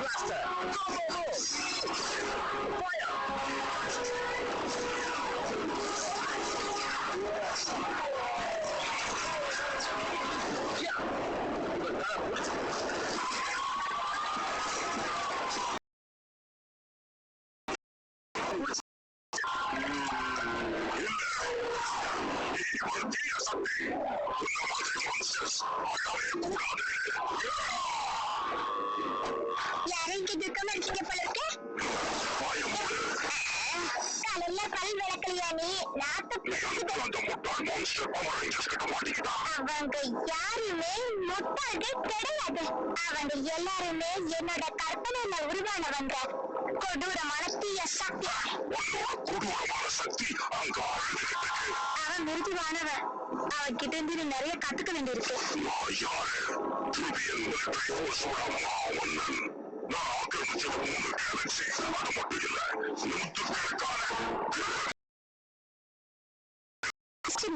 blaster. Go, go, go. Fire. Yeah. But not a யாரையும் துக்கம் அடிச்சுக்க போல இருக்க காலையில பல் விளக்கலையா நீ அவங்க யாருமே முட்டாள்கள் கிடையாது. அவங்க எல்லாருமே என்னோட கற்பனையில உருவானவங்க. கொடூரமான தீய சக்தி. அவன் மிருதுவானவன். அவன் கிட்ட இருந்து நிறைய கத்துக்க வேண்டியிருக்கு.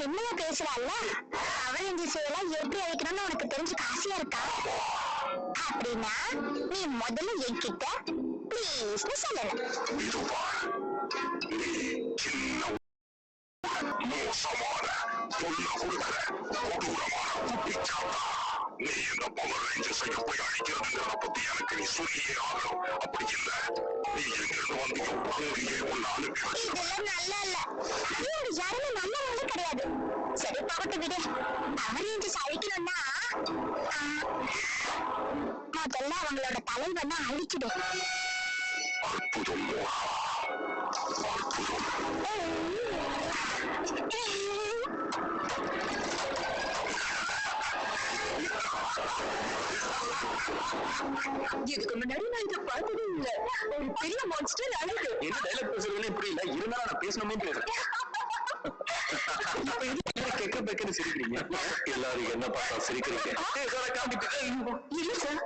நிம்மதியா பேசுறாள். அவரஞ்சு செய்யலாம் எப்படி அழைக்கணும்னு உனக்கு தெரிஞ்சுக்க ஆசையா இருக்கா? அப்படின்னா நீ முதல்ல என்கிட்ட ப்ளீஸ்னு சொல்லணும். நீ இந்த பவர் ரேஞ்சர்ஸை எப்படி அழிக்கிறதுங்கிறத பத்தி எனக்கு நீ சொல்லியே ஆகணும். அப்படி இல்ல நீ எங்கிருந்து வந்து அங்கேயே ஒன்னு அனுப்பி வச்சு. இதெல்லாம் நல்லா இல்ல. யாருமே நல்லவங்களே கிடையாது. சரி போகட்டு விடு. பவர் ரேஞ்சர்ஸ் அழிக்கணும்னா முதல்ல அவங்களோட தலைவனை அழிச்சிடு. அற்புதம் அற்புதம். இதுக்கு முன்னாடி நான் இதை பார்த்ததே இல்ல. ஒரு பெரிய மான்ஸ்டர் அழகு. என்ன டைலாக் பேசுறதுன்னு புரியல. இருந்தாலும் நான் பேசணுமே பேசுறேன். கேட்க பேக்கன்னு சிரிக்கிறீங்க. எல்லாரும் என்ன பார்த்தா சிரிக்கிறீங்க? இல்ல சார்,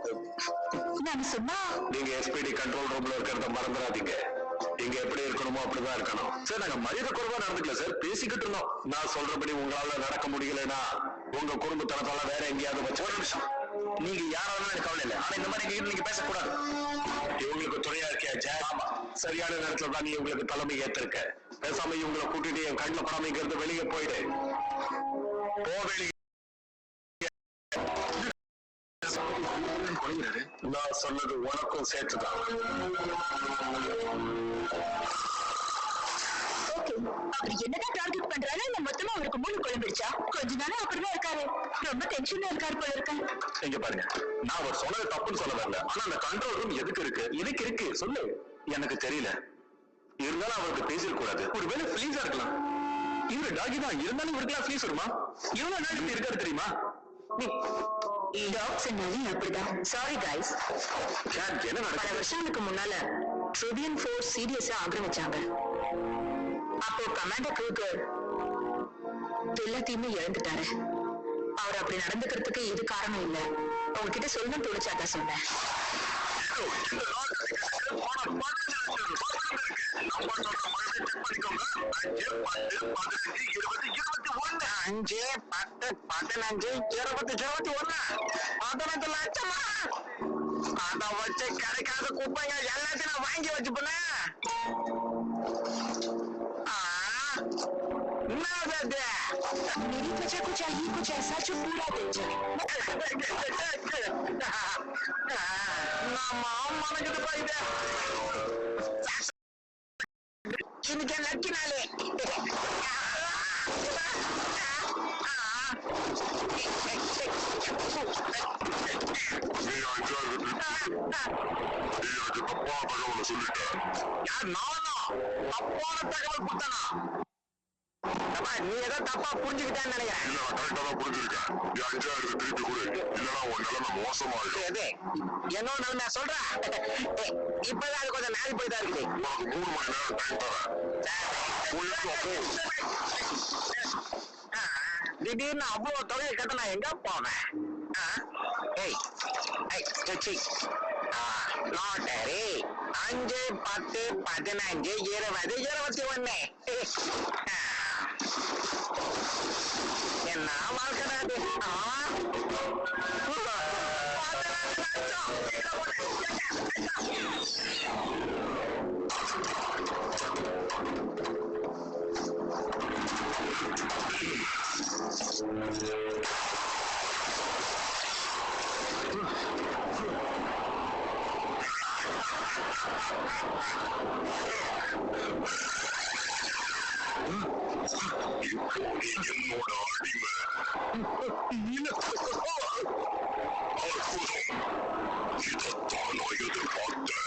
நான் சொன்னா நீங்க எஸ்பிடி கண்ட்ரோல் ரூம்ல இருக்கிறத மறந்துடாதீங்க. இங்க எப்படி இருக்கணுமோ அப்படிதான் இருக்கணும். சார் நாங்க மரியாதை குறைவா நடந்துக்கல சார், பேசிக்கிட்டு இருந்தோம். நான் சொல்றபடி உங்களால நடக்க முடியலன்னா உங்க குடும்பத்தனத்தால வேற எங்கேயாவது வச்சு. ஒரு நிமிஷம், நீங்க யாராலும் எனக்கு கவலை இல்லை. ஆனா இந்த மாதிரி நீங்க பேசக்கூடாது. இவங்களுக்கு துணையா இருக்கியா ஜாக்? ஆமா, சரியான நேரத்துல தான் நீ உங்களுக்கு தலைமை ஏத்திருக்க. பேசாம இவங்களை கூட்டிட்டு என் கண்ணுல படாமைங்கிறது வெளியே போயிடு. போ வெளியே. நான் சொன்னது உனக்கும் சேர்த்துதான். அவர் என்னதான் டார்கெட் பண்றாரு? இல்ல மொத்தமா அவருக்கு மூணு குழம்பிடுச்சா? கொஞ்ச நாளா அப்படிதான் இருக்காரு. ரொம்ப டென்ஷன்ல இருக்காரு போல இருக்க. இங்க பாருங்க, நான் அவர் சொன்னது தப்புன்னு சொல்ல வரல. ஆனா அந்த கண்ட்ரோல் ரூம் எதுக்கு இருக்கு சொல்லு. எனக்கு தெரியல. இருந்தாலும் அவருக்கு பேசிருக்க கூடாது. ஒருவேளை ஃபிளீஸா இருக்கலாம். இவரு டாகி தான் இருந்தாலும் இவருக்கெல்லாம் ஃபிளீஸ் வருமா? இவ்வளவு நாள் இப்படி இருக்காரு தெரியுமா? டாக்ஸ் அப்படிதான். Sorry guys. என்ன நடக்குது? பல வருஷங்களுக்கு முன்னால ட்ரிபியன் ஃபோர்ஸ் சீரியஸா ஆக்கிரமிச்சாங்க. அப்போ கமாண்டர் க்ரூகர் எல்லாத்தையுமே இழந்துட்டாரு. அவர் அப்படி நடந்துக்கிறதுக்கு இது காரணம் இல்ல. உங்ககிட்ட சொல்லணும்னு தோணுச்சாதான் சொன்னேன். அஞ்சு 10 15 20 21 15 லட்சமா? அத வச்சு கிடைக்காத குப்பைங்க எல்லாத்தையும் நான் வாங்கி வச்சுப்பேன். मेरी वजह को चाहिए कुछ ऐसा जो पूरा दिन चले. இன்னைக்கு லட்ச நாளே. தப்பான தகவலை சொல்லிட்டேன். யார் நானா? தப்பான தகவல் கொடுத்தானா? நீ ஏதோ தப்பா புரிஞ்சுக்கிட்டேன்னு நினைக்கிறேன். இல்ல, நான் கரெக்டா தான் புரிஞ்சிருக்கேன். நீ 5000 திருப்பி கொடு, இல்லன்னா உன் நிலைமை மோசமாயிடும். என்னோட நிலைமை சொல்றேன். இப்பதான் அது கொஞ்சம் நாளை போய் தான் இருக்குது. உனக்கு 3 மணி நேரம் டைம் தரேன். திடீர்னு அவ்வளவு தொகையை கட்ட நான் எங்க போவேன்? லாட்டரி 5 10 15 20 21. என்ன வாழ்க்கை அது? என்னோட அடிமை இதைத்தான் நான் எதிர்பார்த்தேன்.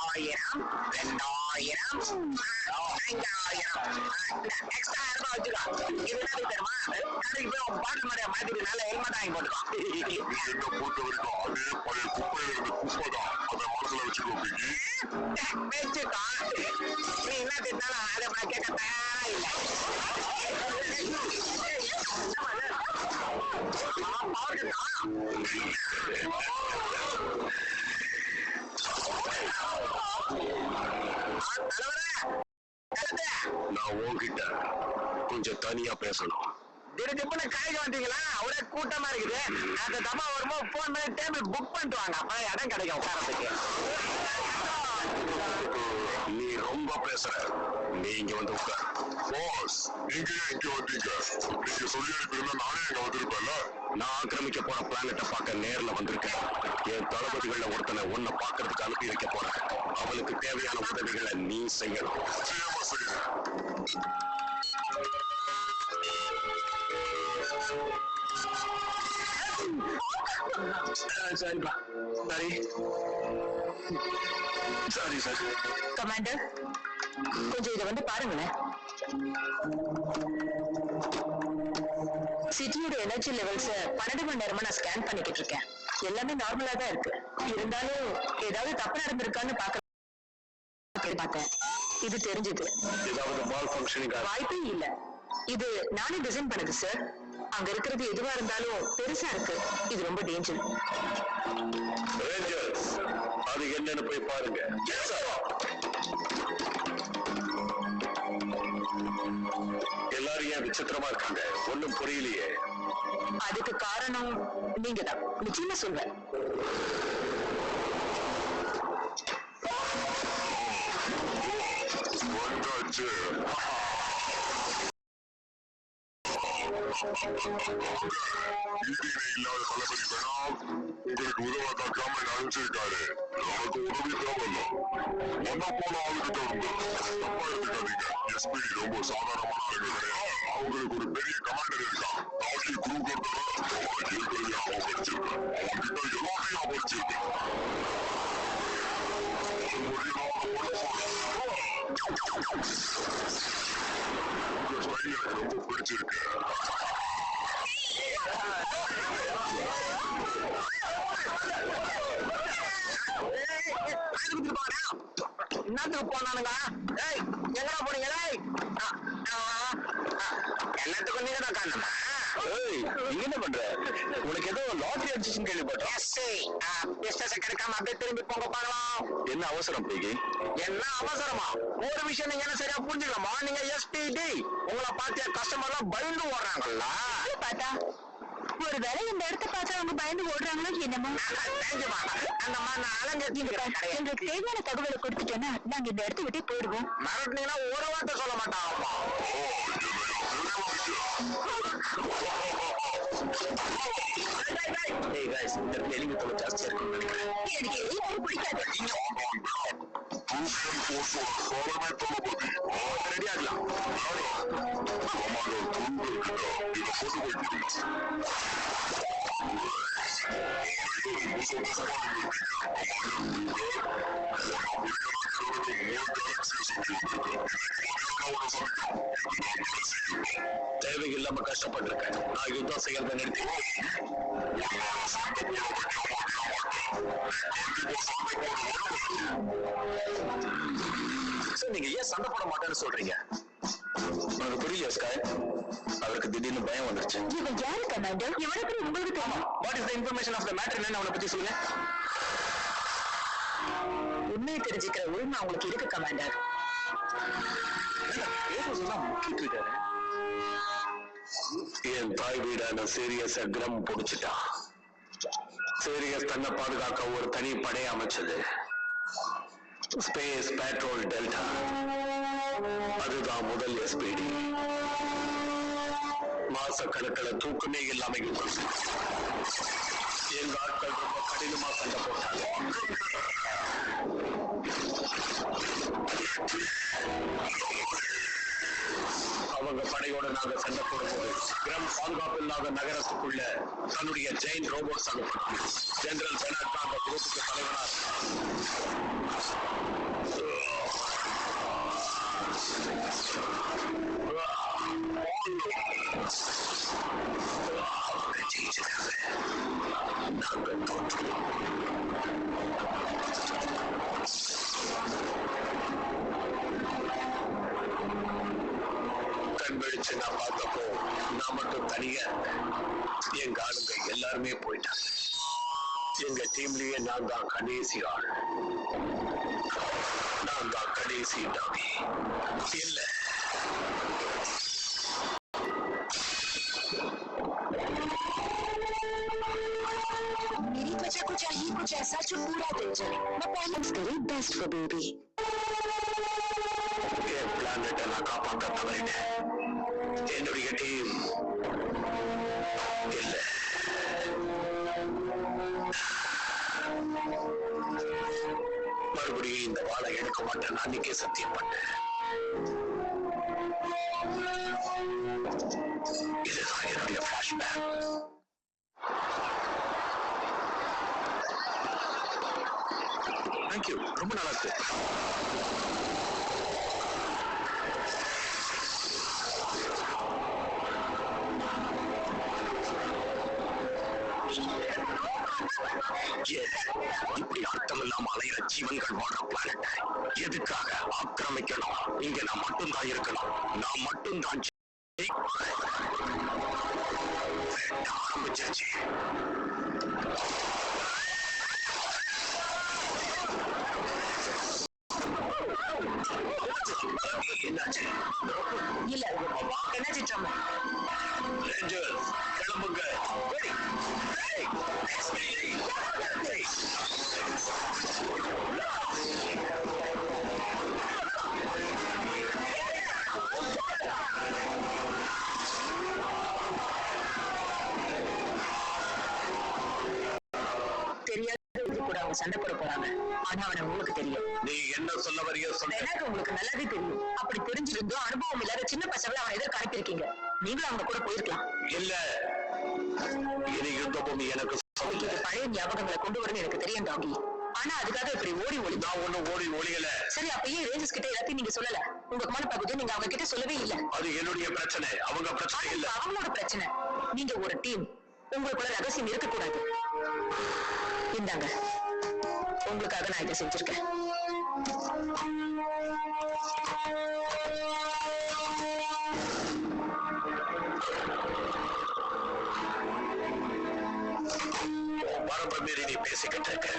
ஆயிரம் 2000 5000 எக்ஸ்ட்ரா 1000 வச்சுக்கோ. இது என்ன தெரியுமா, கடைக்கு போய் பாட்டில் மாதிரியா மாத்திட்டு நல்ல ஹெல்மெட் வாங்கி போட்டுக்கோ. என்ன பொறுத்த வரைக்கும் அதே பழைய குப்பையில இருந்த குப்பை தான். அதை மனசுல வச்சுக்கோ பிகி. வச்சுக்கோ. நீ என்ன திட்டாலும் அதை நான் கேட்க தயாரா இல்லை. நான் உன்கிட்ட கொஞ்சம் தனியா பேசணும். திடீர்னு கடைக்கு வந்தீங்களா, ஒரே கூட்டமா இருக்குது. அந்த தம்மா வரும்போது போன் பண்ணி டேபிள் புக் பண்ணிட்டு வாங்க, அப்ப இடம் கிடைக்கும் உட்காரத்துக்கு. நீ ரொம்ப பேசுற. நீ இங்க வந்து உட்கார். பாஸ், நீங்க ஏன் இங்க வந்தீங்க? நீங்க சொல்லி அனுப்பியிருந்தா நானே இங்க வந்திருப்பேன்ல. நான் ஆக்கிரமிக்க போற பிளானட்டை பார்க்க நேர்ல வந்திருக்கேன். என் தளபதிகள்ல ஒருத்தனை உன்னை பார்க்கறதுக்கு அனுப்பி வைக்க போறேன். அவளுக்கு தேவையான உதவிகளை நீ செய்யணும். நிச்சயமா செய்யணும். சரிப்பா, சரி சரி சார். கமாண்டர், கொஞ்சம் இதை வந்து பாருங்களேன். சிட்டியோட எனர்ஜி லெவல்ஸ் 12 மணி நேரமா நான் ஸ்கேன் பண்ணிக்கிட்டு இருக்கேன். எல்லாமே நார்மலா தான் இருக்கு. இருந்தாலும் ஏதாவது தப்பு நடந்திருக்கான்னு பார்த்தேன். இது தெரிஞ்சது. ஏதாவது மால் ஃபங்க்ஷனிங் வாய்ப்பே இல்ல. இது நானே டிசைன் பண்ணது சார். அங்க இருக்கிறது எதுவா இருந்தாலும் பெருசா இருக்கு. இது ரொம்ப டேஞ்சர். ரேஞ்சர்ஸ், அது என்னன்னு போய் பாருங்க. எல்லாரும் ஏன் விசித்திரமா இருக்காங்க? ஒண்ணும் புரியலையே. அதுக்கு காரணம் நீங்க தான். நிச்சயமா சொல்வேன். வந்தாச்சு. ஈடியினை இல்லாத தளபதி வேணாம் உங்களுக்கு உதவத்தான் கமெண்ட் அனுப்பிச்சிருக்காரு. நமக்கு உதவி தேவையில்ல. ஒன்ன போன ஆளுகிட்ட இருந்து தப்பா எடுத்துக்காதீங்க. எஸ்பிடி ரொம்ப சாதாரணமான ஆளுங்க கிடையாது. அவங்களுக்கு ஒரு பெரிய கமாண்டர் இருக்கான். ராக்கி குரூக்கர் இருக்கிறதையும் அவன் படிச்சிருக்கேன். அவன்கிட்ட எல்லாத்தையும் அவன் படிச்சிருக்கேன். உங்க ஸ்டைல் எனக்கு ரொம்ப பிடிச்சிருக்கு. என்னத்துக்கு போனானுங்க? ஏய், எங்கடா போனீங்க? எல்லாத்துக்கும் நீங்க தான் காரணமா? ஏய், நீ என்ன பண்ற? உனக்கு ஏதோ லாட்டரி அடிச்சுன்னு கேள்விப்பட்டேன். பிசினஸ் கிடைக்காம அப்படியே திரும்பி போங்க பார்க்கலாம். என்ன அவசரம் பிகி? என்ன அவசரமா? ஒரு விஷயம் நீங்க என்ன சரியா புரிஞ்சுக்கலாமா? நீங்க எஸ்பிடி உங்களை பார்த்து கஸ்டமர் எல்லாம் பயந்து ஓடுறாங்கல்ல. பார்த்தா ஒருவேளை இந்த இடத்த பார்த்து அவங்க பயந்து ஓடுறாங்களோ என்னமோ. அந்த மாதிரி நான் அலங்கரிச்சு எங்களுக்கு தேவையான தகவலை கொடுத்துட்டேன்னா நாங்க இந்த இடத்த விட்டு போயிடுவோம். மிரட்டினீங்கன்னா ஒரு வார்த்தை சொல்ல மாட்டாங்கப்பா. ஏய் गाइस, இந்த எலிங்க தொலை ஜாஸ்தியா இருக்குன்னு நினைக்கிறேன். எனக்கு எதுவும் பிடிக்காது. தலைமை தளபதி ரெடி ஆகலாம். கமாண்டர் குரூக்கர் கிட்ட இதை கொண்டு போய் கொடுங்க. ரொம்ப சந்தோஷமா இருந்திருக்கீங்க கமாண்டர் குரூக்கர். நான் கேலக்சியை சுற்றி வந்திருக்கேன். இன்னைக்கு மதியம் அவனை சந்திக்கிறோம். இதுதான் கடைசி யுத்தம். தேவையில்லாம கஷ்டப்பட்டிருக்கேன். நான் யுத்தம் செய்யறதை நிறுத்தி சண்டை போட வைக்காம விட மாட்டேன். கண்டிப்பா சண்டை போட சார், நீங்க ஏன் சண்டை போட மாட்டேன்னு சொல்றீங்க? உனக்கு புரியல ஸ்காய், அவருக்கு திடீர்னு பயம் வந்துருச்சு. இவன் யாரு கமாண்டர்? இவனுக்கு உங்களுக்கு தெரியும். What is the information of the matter? என்னன்னு அவனை பத்தி சொல்லுங்க. உண்மையை தெரிஞ்சுக்கிற உரிமை அவங்களுக்கு இருக்கு கமாண்டர். முக்கிட்டு இருக்காரு. என் தாய் வீடான சீரியஸ கிரம் புடிச்சிட்டா. சீரியஸ் தன்னை பாதுகாக்க ஒரு தனி படை அமைச்சது. Space patrol delta. அதுதான் முதல் SPD. மாச கணக்கில் தூக்கமே இல்லாம எங்க ஆட்கள் ரொம்ப கடினமா சண்டை போட்டாங்க. அவங்க படையோட நாங்க சண்டை போடும்போது கிரம் பாதுகாப்பு இல்லாத நகரத்துக்குள்ள தன்னுடைய ஜெயின் ரோபோட்ஸ் அனுப்பினாங்க. ஜெனரல் பெனாட் தான் அந்த குரூப்புக்கு தலைவனா நாங்க தோற்றுவோம். கண் வெளிச்சு நான் பார்த்தப்போ நான் மட்டும் தனியா, எங்க ஆளுங்க எல்லாருமே போயிட்டாங்க. எங்க டீம்லயே நான் தான் கடைசி ஆள். நான் தான் கடைசி டாமி. இல்ல मेरी त्वचा को चाहिए कुछ ऐसा जो पूरा दिन चले. मैं पहले करी बेस्ट फॉर बेबी. என் பிளானட்டை நான் காப்பாற்ற தவறிட்டேன். என்னுடைய டீம் இல்ல. மறுபடியும் இந்த வாழை எடுக்க மாட்டேன். அன்னைக்கே சத்தியம் பண்ணேன். இதுதான் என்னுடைய பிளாஷ்பேக். தேங்க்யூ, ரொம்ப நல்லா இருக்கு. இப்படி அர்த்தம் இல்லாம அலையிற ஜீவன்கள் வாழ்ற பிளானட் எதுக்காக ஆக்கிரமிக்கணும்? இங்க நான் மட்டும்தான் இருக்கணும். நான் மட்டும்தான் ஆரம்பிச்சாச்சு. என்னாச்சு? இல்ல எனர்ஜி ட்ரம். ரேஞ்சர்ஸ் கிளம்புங்க. தெரியாது கூட அவங்க சண்டை போட போறாங்க. ஆனா அவனை உங்களுக்கு தெரியும். நீ என்ன சொல்ல வரைய சொல்ல? எனக்கு உங்களுக்கு நல்லாவே தெரியும். அப்படி தெரிஞ்சிருந்தோம் அனுபவம் இல்லாத சின்ன பசங்களை அவன் எதற்கு அனுப்பியிருக்கீங்க? நீங்களும் அவங்க கூட போயிருக்கலாம். இல்ல, இது யுத்த பூமி. எனக்கு இது பழைய ஞாபகங்களை கொண்டு வரணும் எனக்கு தெரியும் டாகி. ஆனா அதுக்காக இப்படி ஓடி ஒளி. நான் ஒண்ணும் ஓடி ஒளியல. சரி, அப்பயே ரேஞ்சர்ஸ் கிட்ட எல்லாத்தையும் நீங்க சொல்லல. உங்க மன பகுதியை நீங்க அவங்க கிட்ட சொல்லவே இல்ல. அது என்னுடைய பிரச்சனை, அவங்க பிரச்சனை இல்ல. அவங்களோட பிரச்சனை. நீங்க ஒரு டீம். உங்களுக்குள்ள ரகசியம் இருக்க கூடாது. இந்தாங்க, உங்களுக்காக நான் இதை செஞ்சிருக்கேன். வரம்பு மீறி நீ பேசிக்கிட்டு இருக்க.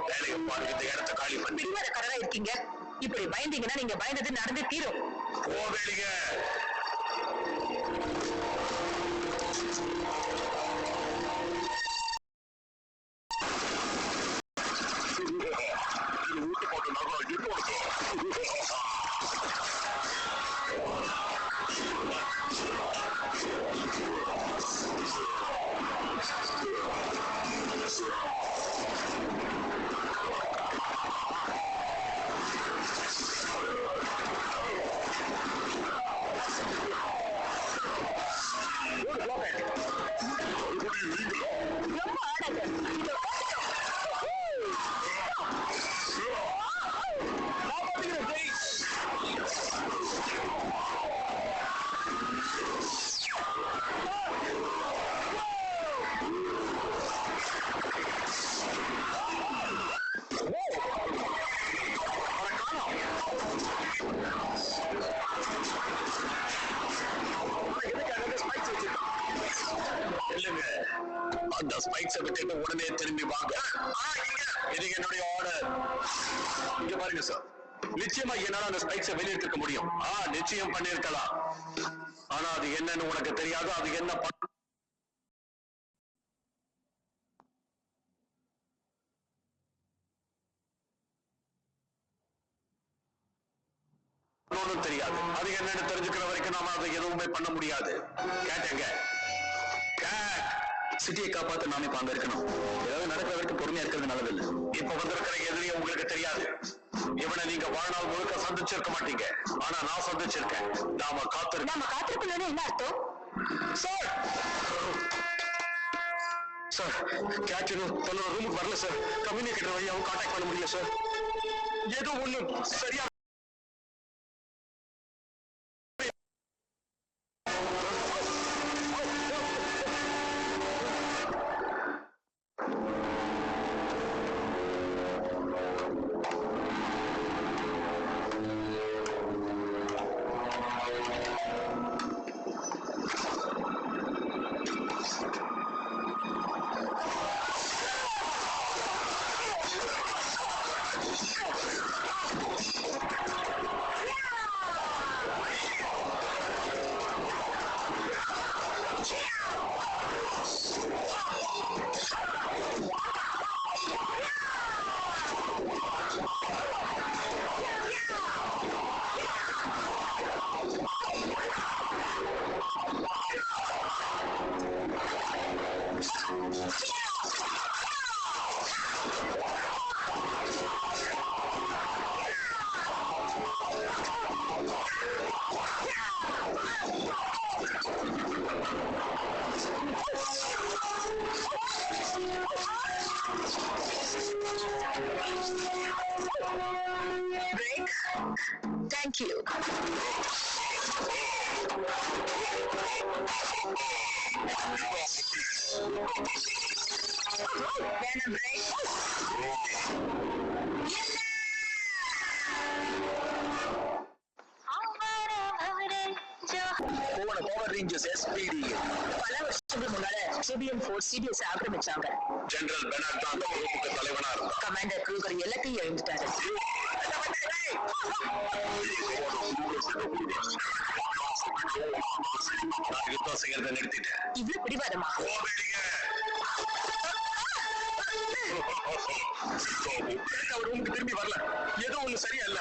வேலையை பாருங்க, இந்த இடத்தை காலி பண்ணி. கடனா இருக்கீங்க. இப்படி பயந்தீங்கன்னா நீங்க பயந்தது நடந்து தீரும். போவேலிங்க. நிச்சயமா என்னால அந்த ஸ்பைக்ஸை வெளியெடுத்துக்க முடியும். நிச்சயம் பண்ணிருக்கலாம். ஆனா அது என்னன்னு உனக்கு தெரியாது. அது என்ன தெரியாது. அது என்னன்னு தெரிஞ்சுக்கிற வரைக்கும் நாம அதை எதுவுமே பண்ண முடியாது. கேட்டங்க சிட்டியை காப்பாத்த நாம இப்ப அங்க இருக்கணும். ஏதாவது நடக்கிற வரைக்கும் பொறுமையா இருக்கிறது நல்லதில்லை. இப்ப வந்திருக்கிற எதிரியை உங்களுக்கு தெரியாது. இவனை நீங்க வாழ்நாள் முழுக்க சந்திச்சிருக்க மாட்டீங்க. ஆனா நான் சந்திச்சிருக்கேன். நாம காத்திருக்கணும். என்ன அர்த்தம்? சார் கேட்டன் தன்னோட ரூமுக்கு வரல சார். கம்யூனிகேட்டர் வழியாவும் கான்டாக்ட் பண்ண முடியல சார். ஏதோ ஒண்ணு சரியா break? Thank you. Then a break. Power Rangers SPD. பல வருஷத்துக்கு முன்னால சிபிஎம் ஃபோர்ஸ் சிபிஎஸ் ஆக்கிரமிச்சாங்க. ஜெனரல் பெனாட் தான் அந்த குரூப்புக்கு தலைவனா இருந்தான். கமாண்டர் க்ரூகர் எல்லாத்தையும் எழுந்துட்டாரு. யுத்தம் செய்யறதை நிறுத்திட்டேன். இவ்வளவு பிடிவாதமா? அவர் ரூமுக்கு திரும்பி வரல. ஏதோ ஒண்ணு சரியா இல்ல.